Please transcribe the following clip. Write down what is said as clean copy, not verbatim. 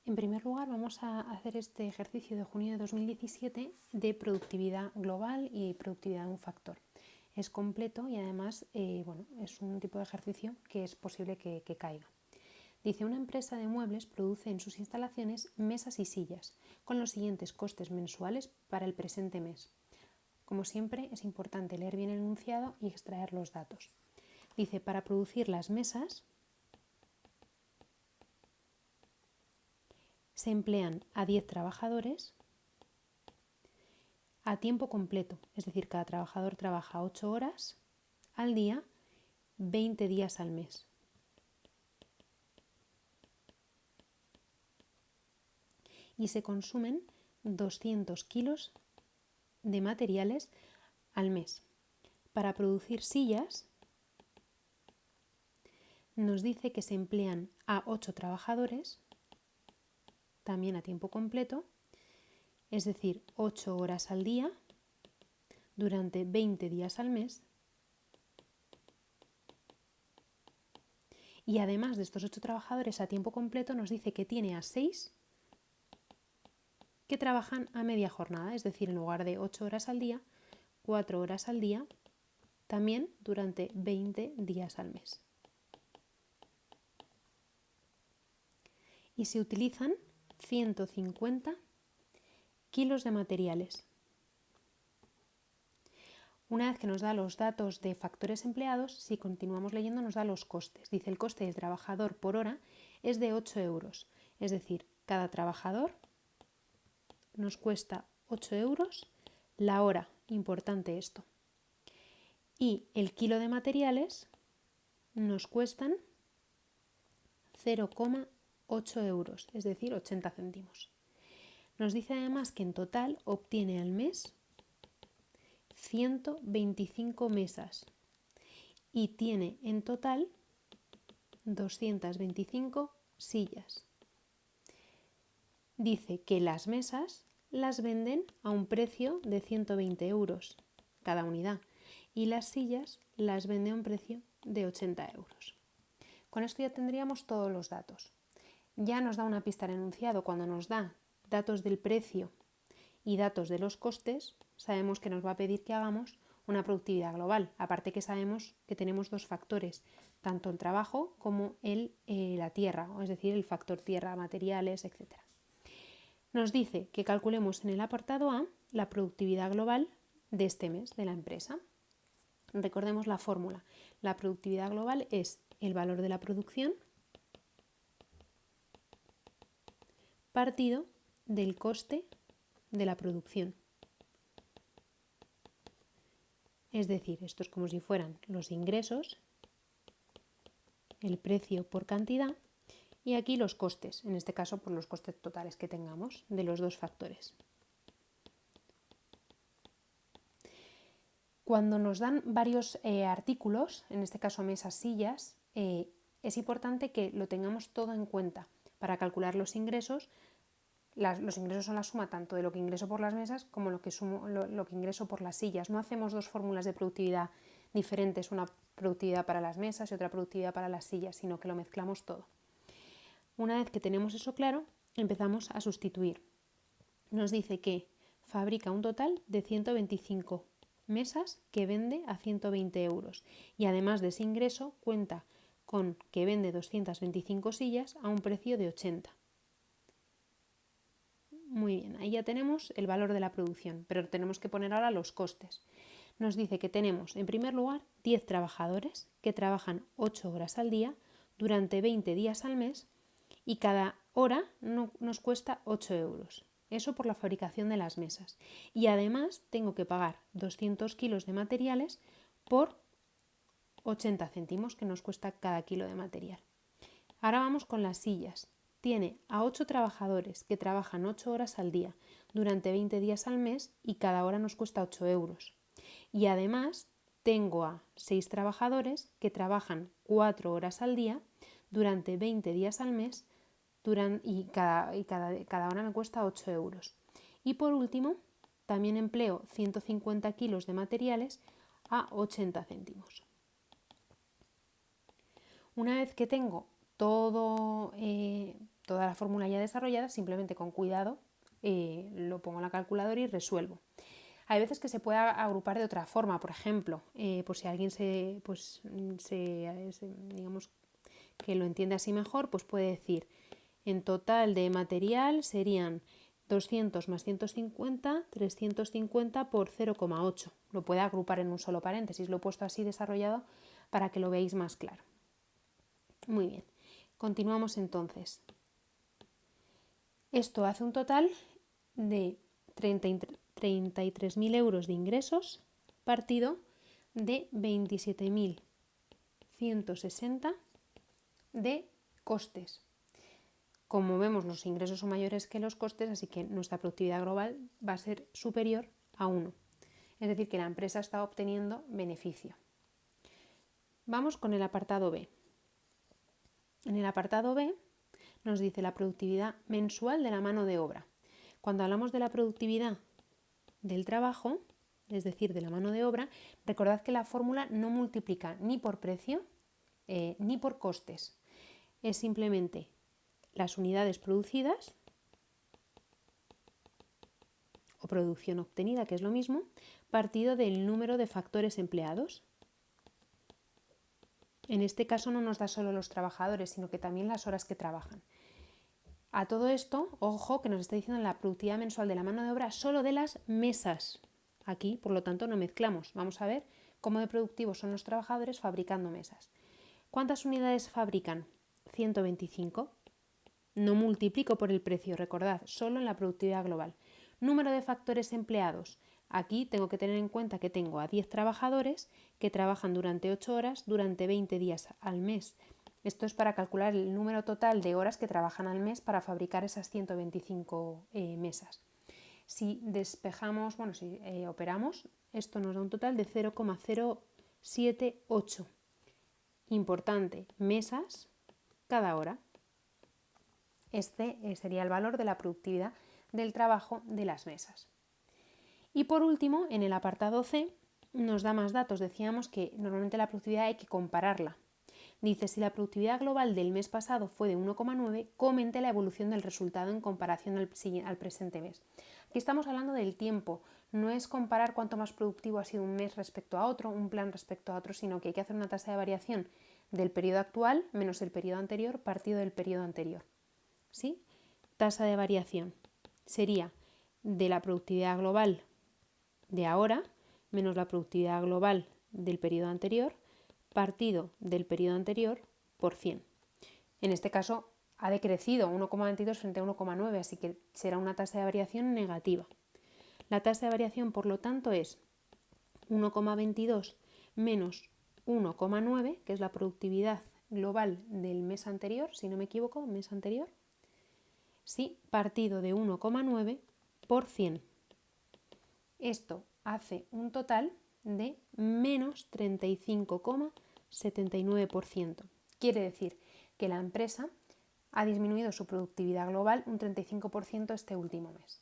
En primer lugar, vamos a hacer este ejercicio de junio de 2017 de productividad global y productividad de un factor. Es completo y además es un tipo de ejercicio que es posible que caiga. Dice, una empresa de muebles produce en sus instalaciones mesas y sillas con los siguientes costes mensuales para el presente mes. Como siempre, es importante leer bien el enunciado y extraer los datos. Dice, para producir las mesas se emplean a 10 trabajadores a tiempo completo, es decir, cada trabajador trabaja 8 horas al día, 20 días al mes. Y se consumen 200 kilos de materiales al mes. Para producir sillas, nos dice que se emplean a 8 trabajadores, también a tiempo completo, es decir, 8 horas al día, durante 20 días al mes. Y además de estos 8 trabajadores a tiempo completo, nos dice que tiene a 6 que trabajan a media jornada, es decir, en lugar de 8 horas al día, 4 horas al día, también durante 20 días al mes. Y se utilizan 150 kilos de materiales. Una vez que nos da los datos de factores empleados, si continuamos leyendo nos da los costes. Dice, el coste del trabajador por hora es de 8 euros, es decir, cada trabajador nos cuesta 8 euros la hora, importante esto. Y el kilo de materiales nos cuestan 0,8 euros, es decir, 80 céntimos. Nos dice además que en total obtiene al mes 125 mesas y tiene en total 225 sillas. Dice que las mesas las venden a un precio de 120 euros cada unidad y las sillas las vende a un precio de 80 euros. Con esto ya tendríamos todos los datos. Ya nos da una pista al enunciado cuando nos da datos del precio y datos de los costes, sabemos que nos va a pedir que hagamos una productividad global. Aparte que sabemos que tenemos dos factores, tanto el trabajo como la tierra, es decir, el factor tierra, materiales, etc. Nos dice que calculemos en el apartado A la productividad global de este mes de la empresa. Recordemos la fórmula. La productividad global es el valor de la producción partido del coste de la producción. Es decir, esto es como si fueran los ingresos, el precio por cantidad y aquí los costes, en este caso por los costes totales que tengamos de los dos factores. Cuando nos dan varios artículos, en este caso mesas, sillas, es importante que lo tengamos todo en cuenta para calcular los ingresos. Los ingresos son la suma tanto de lo que ingreso por las mesas como lo que ingreso por las sillas. No hacemos dos fórmulas de productividad diferentes, una productividad para las mesas y otra productividad para las sillas, sino que lo mezclamos todo. Una vez que tenemos eso claro, empezamos a sustituir. Nos dice que fabrica un total de 125 mesas que vende a 120 euros y además de ese ingreso cuenta con que vende 225 sillas a un precio de 80. Muy bien, ahí ya tenemos el valor de la producción, pero tenemos que poner ahora los costes. Nos dice que tenemos, en primer lugar, 10 trabajadores que trabajan 8 horas al día durante 20 días al mes y cada hora nos cuesta 8 euros. Eso por la fabricación de las mesas. Y además tengo que pagar 200 kilos de materiales por 80 céntimos que nos cuesta cada kilo de material. Ahora vamos con las sillas. Tiene a 8 trabajadores que trabajan 8 horas al día durante 20 días al mes y cada hora nos cuesta 8 euros. Y además tengo a 6 trabajadores que trabajan 4 horas al día durante 20 días al mes y cada hora me cuesta 8 euros. Y por último, también empleo 150 kilos de materiales a 80 céntimos. Una vez que tengo todo toda la fórmula ya desarrollada, simplemente con cuidado lo pongo en la calculadora y resuelvo. Hay veces que se puede agrupar de otra forma, por ejemplo, por si alguien digamos que lo entiende así mejor, pues puede decir, en total de material serían 200 más 150, 350 por 0,8. Lo puede agrupar en un solo paréntesis, lo he puesto así desarrollado para que lo veáis más claro. Muy bien, continuamos entonces. Esto hace un total de 33.000 euros de ingresos partido de 27.160 de costes. Como vemos, los ingresos son mayores que los costes, así que nuestra productividad global va a ser superior a 1. Es decir, que la empresa está obteniendo beneficio. Vamos con el apartado B. En el apartado B nos dice la productividad mensual de la mano de obra. Cuando hablamos de la productividad del trabajo, es decir, de la mano de obra, recordad que la fórmula no multiplica ni por precio ni por costes. Es simplemente las unidades producidas o producción obtenida, que es lo mismo, partido del número de factores empleados. En este caso no nos da solo los trabajadores, sino que también las horas que trabajan. A todo esto, ojo, que nos está diciendo la productividad mensual de la mano de obra solo de las mesas. Aquí, por lo tanto, no mezclamos. Vamos a ver cómo de productivos son los trabajadores fabricando mesas. ¿Cuántas unidades fabrican? 125. No multiplico por el precio, recordad, solo en la productividad global. Número de factores empleados. Aquí tengo que tener en cuenta que tengo a 10 trabajadores que trabajan durante 8 horas durante 20 días al mes. Esto es para calcular el número total de horas que trabajan al mes para fabricar esas 125 mesas. Si despejamos, si operamos, esto nos da un total de 0,078. Importante, mesas cada hora. Este sería el valor de la productividad del trabajo de las mesas. Y por último, en el apartado C nos da más datos. Decíamos que normalmente la productividad hay que compararla. Dice, si la productividad global del mes pasado fue de 1,9, comente la evolución del resultado en comparación al presente mes. Aquí estamos hablando del tiempo. No es comparar cuánto más productivo ha sido un mes respecto a otro, un plan respecto a otro, sino que hay que hacer una tasa de variación del periodo actual menos el periodo anterior partido del periodo anterior. ¿Sí? Tasa de variación sería de la productividad global de ahora menos la productividad global del periodo anterior partido del periodo anterior por 100. En este caso ha decrecido 1,22 frente a 1,9, así que será una tasa de variación negativa. La tasa de variación, por lo tanto, es 1,22 menos 1,9, que es la productividad global del mes anterior, si no me equivoco, mes anterior, sí, partido de 1,9 por 100. Esto hace un total de menos 35,79%. Quiere decir que la empresa ha disminuido su productividad global un 35% este último mes.